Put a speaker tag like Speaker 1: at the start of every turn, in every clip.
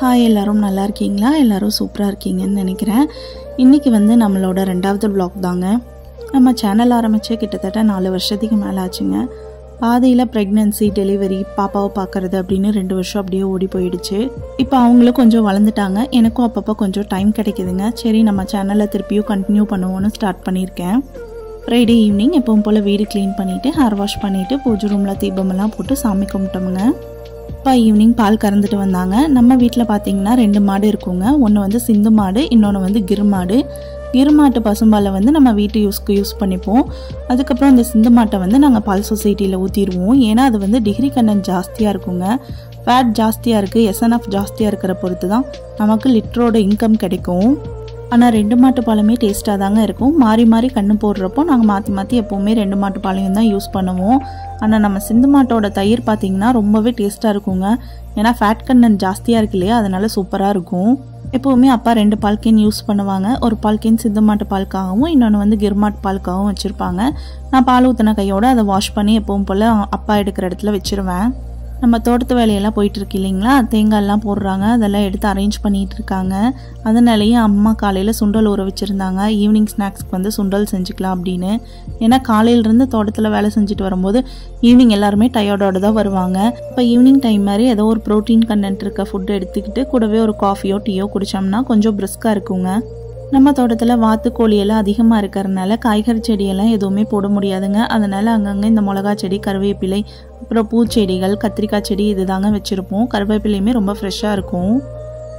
Speaker 1: Hi எல்லாரும் நல்லா இருக்கீங்களா? எல்லாரும் சூப்பராக இருக்கீங்கன்னு நினைக்கிறேன். இன்றைக்கி வந்து நம்மளோட 2வது vlog தாங்க. நம்ம சேனல் ஆரம்பித்து கிட்டத்தட்ட 4 வருஷத்துக்கு மேலே ஆச்சுங்க. பாதியில் ப்ரெக்னென்சி, டெலிவரி, பாப்பாவை பார்க்குறது அப்படின்னு 2 வருஷம் அப்படியே ஓடி போயிடுச்சு. இப்போ அவங்களும் கொஞ்சம் வளர்ந்துட்டாங்க. எனக்கும் அப்பப்போ கொஞ்சம் டைம் கிடைக்குதுங்க. சரி, நம்ம சேனலில் திருப்பியும் கண்டினியூ பண்ணுவோன்னு ஸ்டார்ட் பண்ணியிருக்கேன். ஃப்ரைடே ஈவினிங் எப்பவும் போல் வீடு க்ளீன் பண்ணிவிட்டு ஹேர் வாஷ் பண்ணிவிட்டு பூஜை ரூமில் தீபமெல்லாம் போட்டு சாமி கும்பிட்டோமுங்க. இப்போ ஈவினிங் பால் கறந்துட்டு வந்தாங்க. நம்ம வீட்டில் பார்த்தீங்கன்னா 2 மாடு இருக்குங்க. ஒன்று வந்து சிந்து மாடு, இன்னொன்று வந்து கிரு மாடு. கிரு மாட்டு பசும்பாலை வந்து நம்ம வீட்டு யூஸ் பண்ணிப்போம். அதுக்கப்புறம் அந்த சிந்து மாட்டை வந்து நாங்கள் பால் சொசைட்டியில் ஊற்றிடுவோம். ஏன்னா அது வந்து டிகிரி கண்டென்ட் ஜாஸ்தியாக இருக்குங்க. ஃபேட் ஜாஸ்தியாக இருக்குது, எஸ்என்எஃப் ஜாஸ்தியாக இருக்கிற பொறுத்து தான் நமக்கு லிட்டரோட இன்கம் கிடைக்கும். ஆனால் 2 மாட்டு பாலுமே டேஸ்ட்டாக தாங்க இருக்கும். மாறி மாறி கண்ணு போடுறப்போ நாங்கள் மாற்றி மாற்றி எப்போவுமே 2 மாட்டு பாலையும் தான் யூஸ் பண்ணுவோம். ஆனால் நம்ம சிந்து மாட்டோட தயிர் பார்த்திங்கன்னா ரொம்பவே டேஸ்ட்டாக இருக்குங்க. ஏன்னா ஃபேட் கண்டென்ட் ஜாஸ்தியாக இருக்கு இல்லையா, அதனால சூப்பராக இருக்கும். எப்போவுமே அப்பா 2 பால் கேன் யூஸ் பண்ணுவாங்க. ஒரு பால் கேன் சிந்து மாட்டு பாலுக்காகவும் இன்னொன்று வந்து கிர்மாட்டு பாலுக்காகவும் வச்சுருப்பாங்க. நான் பால் ஊற்றின கையோடு அதை வாஷ் பண்ணி எப்பவும் போல் அப்பா எடுக்கிற இடத்துல வச்சுருவேன். நம்ம தோட்டத்து வேலையெல்லாம் போயிட்டுருக்கு இல்லைங்களா, தேங்காயெல்லாம் போடுறாங்க, அதெல்லாம் எடுத்து அரேஞ்ச் பண்ணிகிட்டு இருக்காங்க. அதனாலேயே அம்மா காலையில் சுண்டல் ஊற வச்சுருந்தாங்க. ஈவினிங் ஸ்நாக்ஸ்க்கு வந்து சுண்டல் செஞ்சுக்கலாம் அப்படின்னு. ஏன்னா காலையிலேருந்து தோட்டத்தில் வேலை செஞ்சுட்டு வரும்போது ஈவினிங் எல்லாருமே டயர்டோடு தான் வருவாங்க. இப்போ ஈவினிங் டைம் மாதிரி ஏதோ ஒரு ப்ரோட்டீன் கண்டென்ட் இருக்க ஃபுட்டு எடுத்துக்கிட்டு கூடவே ஒரு காஃபியோ டீயோ குடித்தோம்னா கொஞ்சம் பிரிஸ்காக இருக்குங்க. நம்ம தோட்டத்தில் வாத்து கோழியெல்லாம் அதிகமாக இருக்கிறதுனால காய்கறி செடியெல்லாம் எதுவுமே போட முடியாதுங்க. அதனால் அங்கங்கே இந்த மிளகா செடி, கருவேப்பிலை, அப்புறம் பூச்செடிகள், கத்திரிக்காய் செடி இது தாங்க வச்சுருப்போம். கருவேப்பிலையுமே ரொம்ப ஃப்ரெஷ்ஷாக இருக்கும்.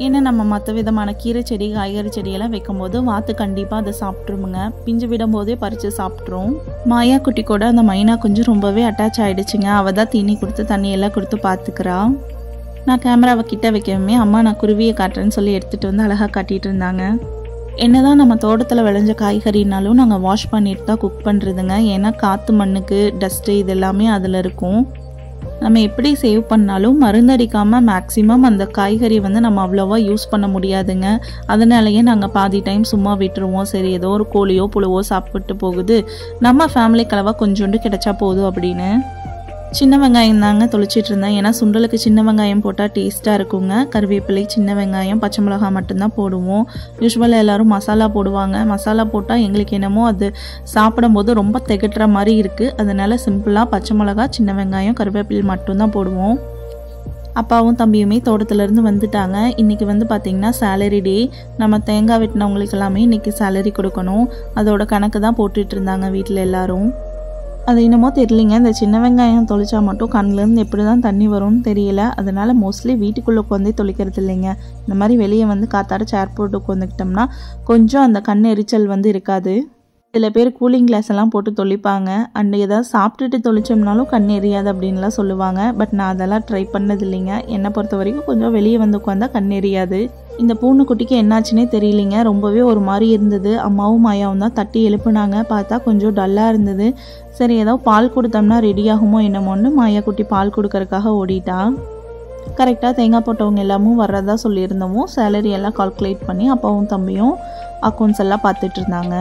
Speaker 1: ஏன்னா நம்ம மற்ற விதமான கீரை செடி, காய்கறி செடியெல்லாம் வைக்கும்போது வாத்து கண்டிப்பாக அதை சாப்பிட்ருமுங்க. பிஞ்சு விடும்போதே பறித்து சாப்பிட்ரும். மாயா குட்டி கூட அந்த மைனா கொஞ்சம் ரொம்பவே அட்டாச் ஆகிடுச்சுங்க. அவள் தான் தீனி கொடுத்து தண்ணியெல்லாம் கொடுத்து பார்த்துக்கிறா. நான் கேமராவை கிட்ட வைக்கவே அம்மா நான் குருவியை காட்டுறேன்னு சொல்லி எடுத்துகிட்டு வந்து அழகாக காட்டிகிட்டு இருந்தாங்க. என்னதான் நம்ம தோட்டத்தில் விளைஞ்ச காய்கறினாலும் நாங்கள் வாஷ் பண்ணிட்டு தான் குக் பண்ணுறதுங்க. ஏன்னா காற்று, மண்ணுக்கு, டஸ்ட்டு இது எல்லாமே அதில் இருக்கும். நம்ம எப்படி சேவ் பண்ணாலும் மருந்தடிக்காமல் மேக்ஸிமம் அந்த காய்கறி வந்து நம்ம அவ்வளோவா யூஸ் பண்ண முடியாதுங்க. அதனாலேயே நாங்கள் பாதி டைம் சும்மா விட்டுருவோம். சரி, ஏதோ ஒரு கோழியோ புழுவோ சாப்பிட்டு போகுது, நம்ம ஃபேமிலி கலவாக கொஞ்சோண்டு கிடைச்சா போதும் அப்படின்னு. சின்ன வெங்காயம் தாங்க தொளிச்சிட்டு இருந்தேன். ஏன்னா சுண்டலுக்கு சின்ன வெங்காயம் போட்டால் டேஸ்ட்டாக இருக்குங்க. கருவேப்பிலை, சின்ன வெங்காயம், பச்சை மிளகாய் மட்டும்தான் போடுவோம். யூஸ்வலாக எல்லோரும் மசாலா போடுவாங்க. மசாலா போட்டால் எங்களுக்கு என்னமோ அது சாப்பிடும்போது ரொம்ப திகட்டுற மாதிரி இருக்குது. அதனால சிம்பிளாக பச்சை மிளகாய், சின்ன வெங்காயம், கருவேப்பிலை மட்டும்தான் போடுவோம். அப்பாவும் தம்பியுமே தோட்டத்துலேருந்து வந்துட்டாங்க. இன்றைக்கி வந்து பார்த்திங்கன்னா சேலரி டே. நம்ம தேங்காய் வெட்டினவங்களுக்கு எல்லாமே இன்றைக்கி சேலரி கொடுக்கணும். அதோட கணக்கு தான் போட்டுட்டு இருந்தாங்க வீட்டில் எல்லோரும். அது என்னமோ தெரியலிங்க, இந்த சின்ன வெங்காயம் தொளிச்சா மட்டும் கண்ணிலேருந்து எப்படி தான் தண்ணி வரும்னு தெரியல. அதனால் மோஸ்ட்லி வீட்டுக்குள்ளே உட்காந்தே தொளிக்கிறது இல்லைங்க. இந்த மாதிரி வெளியே வந்து காத்தாட சேர் போட்டு உட்காந்துக்கிட்டோம்னா கொஞ்சம் அந்த கண் எரிச்சல் வந்து இருக்காது. சில பேர் கூலிங் கிளாஸ் எல்லாம் போட்டு தொளிப்பாங்க. அண்ட் ஏதாவது சாப்பிட்டுட்டு தொளிச்சோம்னாலும் கண் எரியாது அப்படின்லாம் சொல்லுவாங்க. பட் நான் அதெல்லாம் ட்ரை பண்ணது இல்லைங்க. என்னை பொறுத்த வரைக்கும் கொஞ்சம் வெளியே வந்து உட்காந்தா கண் எரியாது. இந்த பூனைக்குட்டிக்கு என்னாச்சுன்னே தெரியலிங்க, ரொம்பவே ஒரு மாதிரி இருந்தது. அம்மாவும் மாயாவும் தான் தட்டி எழுப்புனாங்க. பார்த்தா கொஞ்சம் டல்லாக இருந்தது. சரி, ஏதோ பால் கொடுத்தோம்னா ரெடி ஆகுமோ என்னமோன்னு மாயா குட்டி பால் கொடுக்கறதுக்காக ஓடிட்டா. கரெக்டாக தேங்காய் போட்டவங்க எல்லாமும் வர்றதா சொல்லியிருந்தோமோ சேலரி எல்லாம் கால்குலேட் பண்ணி அப்பாவும் தம்பியும் அக்கௌண்ட்ஸ் எல்லாம் பார்த்துட்டு இருந்தாங்க.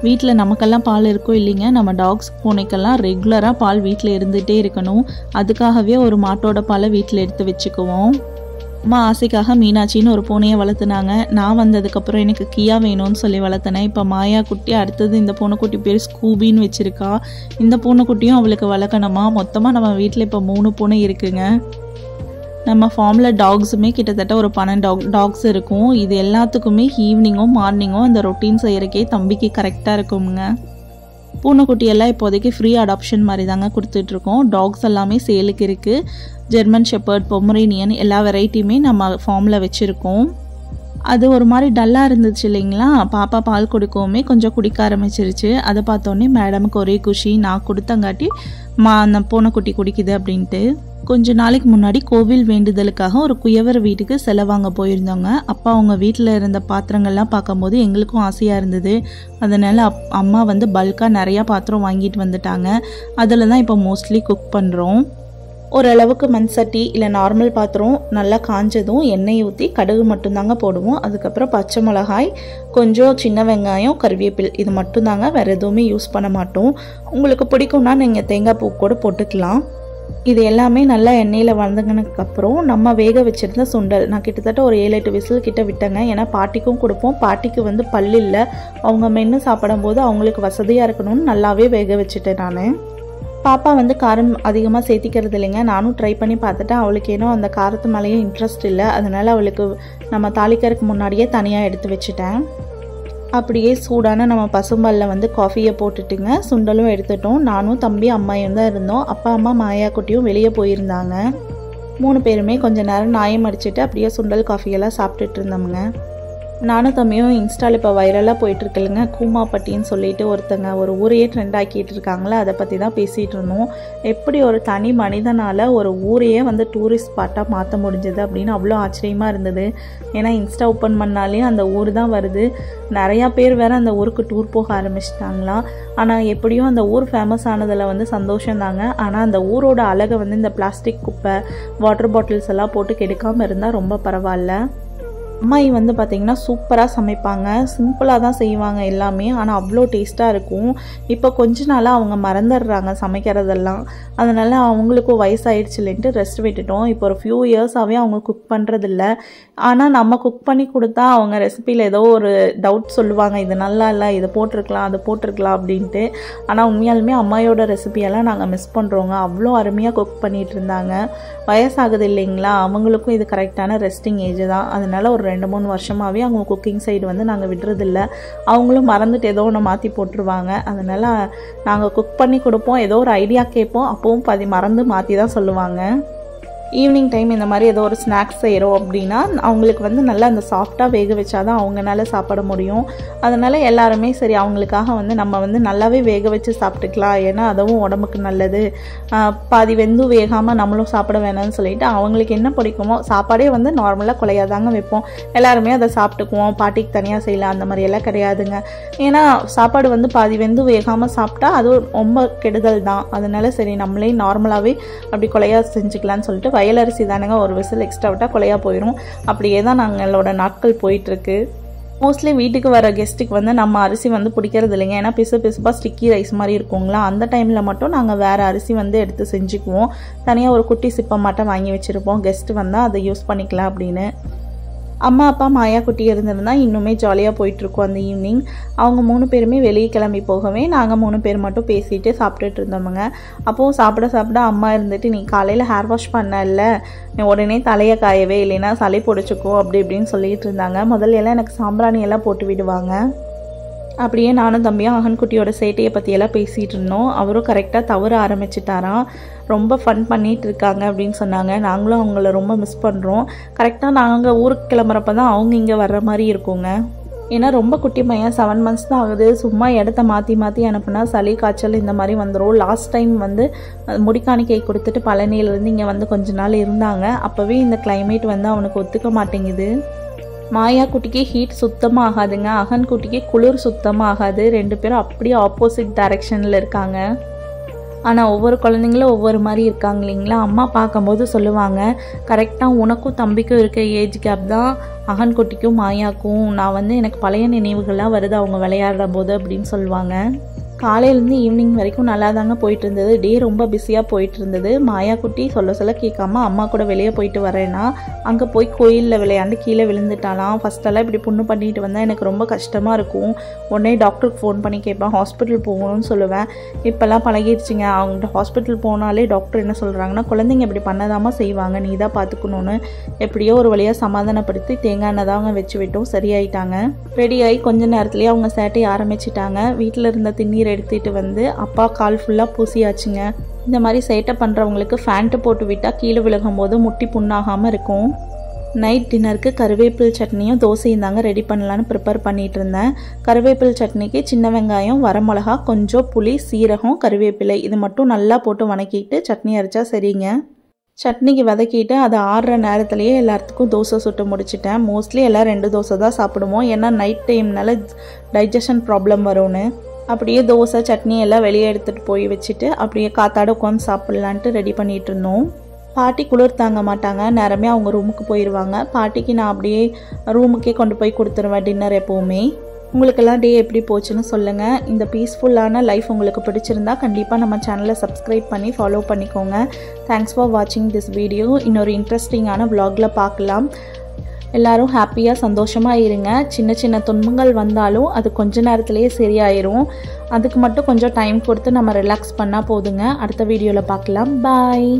Speaker 1: வீட்டில் நமக்கெல்லாம் பால் இருக்கோ இல்லைங்க, நம்ம டாக்ஸ், பூனைக்கெல்லாம் ரெகுலராக பால் வீட்டில் இருந்துகிட்டே இருக்கணும். அதுக்காகவே ஒரு மாட்டோட பாலை வீட்டில் எடுத்து வச்சுக்குவோம். அம்மா ஆசைக்காக மீனாட்சின்னு ஒரு பூனையை வளர்த்துனாங்க. நான் வந்ததுக்கப்புறம் எனக்கு கியா வேணும்னு சொல்லி வளர்த்தினேன். இப்போ மாயா குட்டி, அடுத்தது இந்த பூனைக்குட்டி பேர் ஸ்கூபின்னு வச்சுருக்கா. இந்த பூனைக்குட்டியும் அவளுக்கு வளர்க்கணுமா. மொத்தமாக நம்ம வீட்டில் இப்போ 3 பூனை இருக்குங்க. நம்ம ஃபார்மில் டாக்ஸுமே கிட்டத்தட்ட ஒரு 12 டாக்ஸ் இருக்கும். இது எல்லாத்துக்குமே ஈவினிங்கும் மார்னிங்கும் இந்த ரொட்டீன் செய்கிறக்கே தம்பிக்கு கரெக்டாக இருக்குங்க. பூனைக்குட்டியெல்லாம் இப்போதைக்கு ஃப்ரீ அடாப்ஷன் மாதிரி தாங்க கொடுத்துட்ருக்கோம். டாக்ஸ் எல்லாமே சேலுக்கு இருக்குது. ஜெர்மன் ஷெப்பர்ட், பொமரேனியன் எல்லா வெரைட்டியுமே நம்ம ஃபார்மில் வச்சுருக்கோம். அது ஒரு மாதிரி டல்லாக இருந்துச்சு இல்லைங்களா, பாப்பா பால் கொடுக்கவுமே கொஞ்சம் குடிக்க ஆரம்பிச்சிருச்சு. அதை பார்த்தோன்னே மேடமுக்கு ஒரே குஷி. நான் கொடுத்தங்காட்டி அந்த பூனைக்குட்டி குடிக்குது அப்படின்ட்டு. கொஞ்ச நாளைக்கு முன்னாடி கோவில் வேண்டுதலுக்காக ஒரு குயவர் வீட்டுக்கு செலை வாங்க போயிருந்தோங்க. அப்பா அவங்க வீட்டில் இருந்த பாத்திரங்கள்லாம் பார்க்கும்போது எங்களுக்கும் ஆசையாக இருந்தது. அதனால் அம்மா வந்து பல்காக நிறையா பாத்திரம் வாங்கிட்டு வந்துட்டாங்க. அதில் தான் இப்போ மோஸ்ட்லி குக் பண்ணுறோம். ஓரளவுக்கு மண் சட்டி இல்லை நார்மல் பாத்திரம் நல்லா காஞ்சதும் எண்ணெய் ஊற்றி கடுகு மட்டும்தாங்க போடுவோம். அதுக்கப்புறம் பச்சை மிளகாய், கொஞ்சம் சின்ன வெங்காயம், கருவேப்பில் இது மட்டும்தாங்க, வேறு எதுவுமே யூஸ் பண்ண மாட்டோம். உங்களுக்கு பிடிக்கும்னா நீங்கள் தேங்காய் பூ கூட போட்டுக்கலாம். இது எல்லாமே நல்லா எண்ணெயில் வதங்கினதுக்கப்புறம் நம்ம வேக வச்சுருந்த சுண்டல் நான் கிட்டத்தட்ட ஒரு 7-8 விசில் கிட்ட விட்டேங்க. ஏன்னா பாட்டிக்கும் கொடுப்போம். பாட்டிக்கு வந்து பல் இல்லை, அவங்க மென்று சாப்பிடும்போது அவங்களுக்கு வசதியாக இருக்கணும்னு நல்லாவே வேக வச்சுட்டேன் நான். பாப்பா வந்து காரம் அதிகமாக சேர்த்திக்கிறது இல்லைங்க. நானும் ட்ரை பண்ணி பார்த்துட்டேன். அவளுக்கு ஏன்னோ அந்த காரத்து மேலேயும் இன்ட்ரெஸ்ட் இல்லை. அதனால் அவளுக்கு நம்ம தாளிக்கிறதுக்கு முன்னாடியே தனியாக எடுத்து வச்சுட்டேன். அப்படியே சூடான நம்ம பசும்பாலில் வந்து காஃபியை போட்டுட்டுங்க சுண்டலும் எடுத்துட்டோம். நானும் தம்பி அம்மாயும் தான் இருந்தோம். அப்பா அம்மா மாயா குட்டியும் வெளியே போயிருந்தாங்க. 3 பேருமே கொஞ்சம் நேரம் நாயம் அடிச்சுட்டு அப்படியே சுண்டல் காஃபியெல்லாம் சாப்பிட்டுட்டு இருந்தோமுங்க. நானும் தம்பியும் இன்ஸ்டாவில் இப்போ வைரலாக போயிட்டுருக்குல்லைங்க, கூமாப்பட்டின்னு சொல்லிட்டு ஒருத்தங்க ஒரு ஊரையே ட்ரெண்ட் ஆக்கிட்டு இருக்காங்களே, அதை பற்றி தான் பேசிகிட்டு இருந்தோம். எப்படி ஒரு தனி மனிதனால் ஒரு ஊரையே வந்து டூரிஸ்ட் ஸ்பாட்டாக மாற்ற முடிஞ்சது அப்படின்னு அவ்வளோ ஆச்சரியமாக இருந்தது. ஏன்னா இன்ஸ்டா ஓப்பன் பண்ணாலே அந்த ஊர் தான் வருது. நிறையா பேர் வேறு அந்த ஊருக்கு டூர் போக ஆரம்பிச்சிட்டாங்களாம். ஆனால் எப்படியும் அந்த ஊர் ஃபேமஸ் ஆனதில் வந்து சந்தோஷம் தாங்க. ஆனால் அந்த ஊரோட அழகை வந்து இந்த பிளாஸ்டிக் குப்பை, வாட்டர் பாட்டில்ஸ் எல்லாம் போட்டு கெடுக்காமல் இருந்தால் ரொம்ப பரவாயில்ல. அம்மாயி வந்து பார்த்திங்கன்னா சூப்பராக சமைப்பாங்க. சிம்பிளாக தான் செய்வாங்க எல்லாமே, ஆனால் அவ்வளோ டேஸ்ட்டாக இருக்கும். இப்போ கொஞ்ச நாளாக அவங்க மறந்துடுறாங்க சமைக்கிறதெல்லாம். அதனால் அவங்களுக்கும் வயசாகிடுச்சுலேன்ட்டு ரெஸ்ட் விட்டுட்டோம். இப்போ ஒரு ஃபியூ இயர்ஸாகவே அவங்க குக் பண்ணுறதில்ல. ஆனால் நம்ம குக் பண்ணி கொடுத்தா அவங்க ரெசிப்பியில் ஏதோ ஒரு டவுட் சொல்லுவாங்க, இது நல்லா இல்லை, இதை போட்டிருக்கலாம், அதை போட்டிருக்கலாம் அப்படின்ட்டு. ஆனால் உண்மையாலுமே அம்மாயோட ரெசிபியெல்லாம் நாங்கள் மிஸ் பண்ணுறோங்க. அவ்வளோ அருமையாக குக் பண்ணிகிட்டு இருந்தாங்க. வயசாகுது இல்லைங்களா, அவங்களுக்கும் இது கரெக்டான ரெஸ்டிங் ஏஜ் தான். அதனால் ஒரு 2-3 வருஷமாகவே அவங்க குக்கிங் சைடு வந்து நாங்கள் விடுறதில்ல. அவங்களும் மறந்துட்டு ஏதோ ஒன்று மாற்றி போட்டுருவாங்க. அதனால் நாங்கள் குக் பண்ணி கொடுப்போம், ஏதோ ஒரு ஐடியா கேட்போம், அப்போவும் மறந்து மாற்றி தான் சொல்லுவாங்க. ஈவினிங் டைம் இந்த மாதிரி ஏதோ ஒரு ஸ்நாக்ஸ் செய்கிறோம் அப்படின்னா அவங்களுக்கு வந்து நல்லா அந்த சாஃப்டாக வேக வச்சா தான் அவங்களால சாப்பிட முடியும். அதனால் எல்லாருமே சரி அவங்களுக்காக வந்து நம்ம வந்து நல்லாவே வேக வச்சு சாப்பிட்டுக்கலாம், ஏன்னா அதுவும் உடம்புக்கு நல்லது, பாதி வெந்து வேகாமல் நம்மளும் சாப்பிட வேணாம்னு சொல்லிட்டு அவங்களுக்கு என்ன பிடிக்குமோ சாப்பாடே வந்து நார்மலாக குலையாதாங்க வைப்போம். எல்லாருமே அதை சாப்பிட்டுக்குவோம். பாட்டிக்கு தனியாக செய்யலாம் அந்த மாதிரியெல்லாம் கிடையாதுங்க. ஏன்னா சாப்பாடு வந்து பாதி வெந்து வேகாமல் சாப்பிட்டா அது ரொம்ப கெடுதல் தான். அதனால சரி நம்மளே நார்மலாகவே அப்படி குலையா செஞ்சுக்கலான்னு சொல்லிட்டு வயலரிசி தானுங்க, ஒரு விசில் எக்ஸ்ட்ரா விட்டால் கொலையாக போயிடும். அப்படியே தான் நாங்களோட நாட்கள் போயிட்டுருக்கு. மோஸ்ட்லி வீட்டுக்கு வர கெஸ்ட்டுக்கு வந்து நம்ம அரிசி வந்து பிடிக்கிறது இல்லைங்க. ஏன்னா பிசுப்பாக ஸ்டிக்கி ரைஸ் மாதிரி இருக்குங்களா, அந்த டைமில் மட்டும் நாங்கள் வேறு அரிசி வந்து எடுத்து செஞ்சுக்குவோம். தனியாக ஒரு குட்டி சிப்பை மட்டும் வாங்கி வச்சுருப்போம், கெஸ்ட்டு வந்தால் அதை யூஸ் பண்ணிக்கலாம் அப்படின்னு. அம்மா அப்பா மாயா குட்டி இருந்திருந்தா இன்னுமே ஜாலியாக போயிட்டுருக்கோம். அந்த ஈவினிங் அவங்க 3 பேருமே வெளியே கிளம்பி போகவே நாங்கள் 3 பேர் மட்டும் பேசிட்டு சாப்பிட்டுட்டு இருந்தோமுங்க. அப்போது சாப்பிட அம்மா இருந்துட்டு, நீ காலையில் ஹேர் வாஷ் பண்ணல, உடனே தலையை காயவே இல்லைன்னா சளி பிடிச்சிக்கோ அப்படி இப்படின்னு சொல்லிட்டு இருந்தாங்க. முதல்ல எல்லாம் எனக்கு சாம்பிராணி எல்லாம் போட்டு விடுவாங்க. அப்படியே நானும் தம்பியும் அகன்குட்டியோட சேட்டையை பற்றியெல்லாம் பேசிகிட்டு இருந்தோம். அவரும் கரெக்டாக தவற ஆரம்பிச்சிட்டாராம். ரொம்ப ஃபன் பண்ணிகிட்டு இருக்காங்க அப்படின்னு சொன்னாங்க. நாங்களும் அவங்கள ரொம்ப மிஸ் பண்ணுறோம். கரெக்டாக நாங்கள் ஊருக்கு கிளம்புறப்ப தான் அவங்க இங்கே வர்ற மாதிரி இருக்குங்க. ஏன்னா ரொம்ப குட்டி பையன், 7 months தான் ஆகுது. சும்மா இடத்த மாற்றி அனுப்புனா சளி காய்ச்சல் இந்த மாதிரி வந்துடும். லாஸ்ட் டைம் வந்து முடிக்காணிக்கை கொடுத்துட்டு பழனியிலேருந்து இங்கே வந்து கொஞ்ச நாள் இருந்தாங்க. அப்போவே இந்த கிளைமேட் வந்து அவனுக்கு ஒத்துக்க மாட்டேங்குது. மாயா குட்டிக்கு ஹீட் சுத்தமாக ஆகாதுங்க, அகன் குட்டிக்கு குளிர் சுத்தமாக ஆகாது. 2 பேரும் அப்படியே ஆப்போசிட் டைரெக்ஷனில் இருக்காங்க. ஆனால் ஒவ்வொரு குழந்தைங்களும் ஒவ்வொரு மாதிரி இருக்காங்க இல்லைங்களா. அம்மா பார்க்கும்போது சொல்லுவாங்க, கரெக்டாக உனக்கும் தம்பிக்கும் இருக்க ஏஜ் கேப் தான் அகன் குட்டிக்கும் மாயாக்கும். நான் வந்து எனக்கு பழைய நினைவுகள்லாம் வருது அவங்க விளையாடுற போது அப்படின்னு சொல்லுவாங்க. காலையிலேருந்து ஈவினிங் வரைக்கும் நல்லா தாங்க போயிட்டு இருந்தது. டே ரொம்ப பிஸியாக போயிட்டு இருந்தது. மாயா குட்டி சொல்ல கேட்காம அம்மா கூட வெளியே போயிட்டு வரேன்னா அங்கே போய் கோயிலில் விளையாண்டு கீழே விழுந்துட்டாலாம். ஃபஸ்ட்டெல்லாம் இப்படி புண்ணு பண்ணிட்டு வந்தால் எனக்கு ரொம்ப கஷ்டமாக இருக்கும். உடனே டாக்டருக்கு ஃபோன் பண்ணி கேட்பேன், ஹாஸ்பிட்டல் போகணும்னு சொல்லுவேன். இப்போல்லாம் பழகிடுச்சிங்க. அவங்க ஹாஸ்பிட்டல் போனாலே டாக்டர் என்ன சொல்கிறாங்கன்னா, குழந்தைங்க இப்படி பண்ணதாமல் செய்வாங்க, நீ தான் பார்த்துக்கணுன்னு. எப்படியோ ஒரு வழியாக சமாதானப்படுத்தி தேங்காய் எண்ணெய் தாங்க வச்சு விட்டோம், சரியாயிட்டாங்க. ரெடியாகி கொஞ்ச நேரத்துலேயே அவங்க சேட்டையை ஆரம்பிச்சிட்டாங்க. வீட்டில் இருந்த திண்ணீர் எடுத்துட்டு வந்து அப்பா கால் ஃபுல்லாக பூசியாச்சுங்க. இந்த மாதிரி சேட்டை பண்ணுறவங்களுக்கு ஃபேண்ட்டு போட்டு விட்டால் கீழே விழுகும் போது முட்டி புண்ணாகாமல் இருக்கும். நைட் டின்னருக்கு கருவேப்பில் சட்னியும் தோசையும் தாங்க ரெடி பண்ணலான்னு ப்ரிப்பேர் பண்ணிகிட்டு இருந்தேன். கருவேப்பில் சட்னிக்கு சின்ன வெங்காயம், வரமிளகா, கொஞ்சம் புளி, சீரகம், கருவேப்பிலை இது மட்டும் நல்லா போட்டு வணக்கிட்டு சட்னி அரைச்சா சரிங்க. சட்னிக்கு வதக்கிட்டு அதை ஆறுற நேரத்துலேயே எல்லாத்துக்கும் தோசை சுட்டு முடிச்சிட்டேன். மோஸ்ட்லி எல்லாம் 2 தோசை தான் சாப்பிடுவோம், ஏன்னா நைட் டைம்னால டைஜஷன் ப்ராப்ளம் வரும்னு. அப்படியே தோசை சட்னி எல்லாம் வெளியே எடுத்துகிட்டு போய் வச்சுட்டு அப்படியே காத்தாட உட்காந்து சாப்பிட்லான்ட்டு ரெடி பண்ணிகிட்டு இருந்தோம். பாட்டி குளிர் தாங்க மாட்டாங்க, நேரமே அவங்க ரூமுக்கு போயிடுவாங்க. பாட்டிக்கு நான் அப்படியே ரூமுக்கே கொண்டு போய் கொடுத்துருவேன் டின்னர் எப்போவுமே. உங்களுக்கெல்லாம் டே எப்படி போச்சுன்னு சொல்லுங்கள். இந்த பீஸ்ஃபுல்லான லைஃப் உங்களுக்கு பிடிச்சிருந்தா கண்டிப்பாக நம்ம சேனலை சப்ஸ்கிரைப் பண்ணி ஃபாலோ பண்ணிக்கோங்க. தேங்க்ஸ் ஃபார் வாட்சிங் திஸ் வீடியோ. இன்னொரு இன்ட்ரெஸ்டிங்கான vlogல பார்க்கலாம். எல்லாரும் ஹாப்பியாக சந்தோஷமாக இருங்க. சின்ன சின்ன துன்பங்கள் வந்தாலும் அது கொஞ்ச நேரத்திலேயே சரியாயிரும். அதுக்கு மட்டும் கொஞ்சம் டைம் கொடுத்து நம்ம ரிலாக்ஸ் பண்ணால் போதுங்க. அடுத்த வீடியோவில் பார்க்கலாம். பாய்.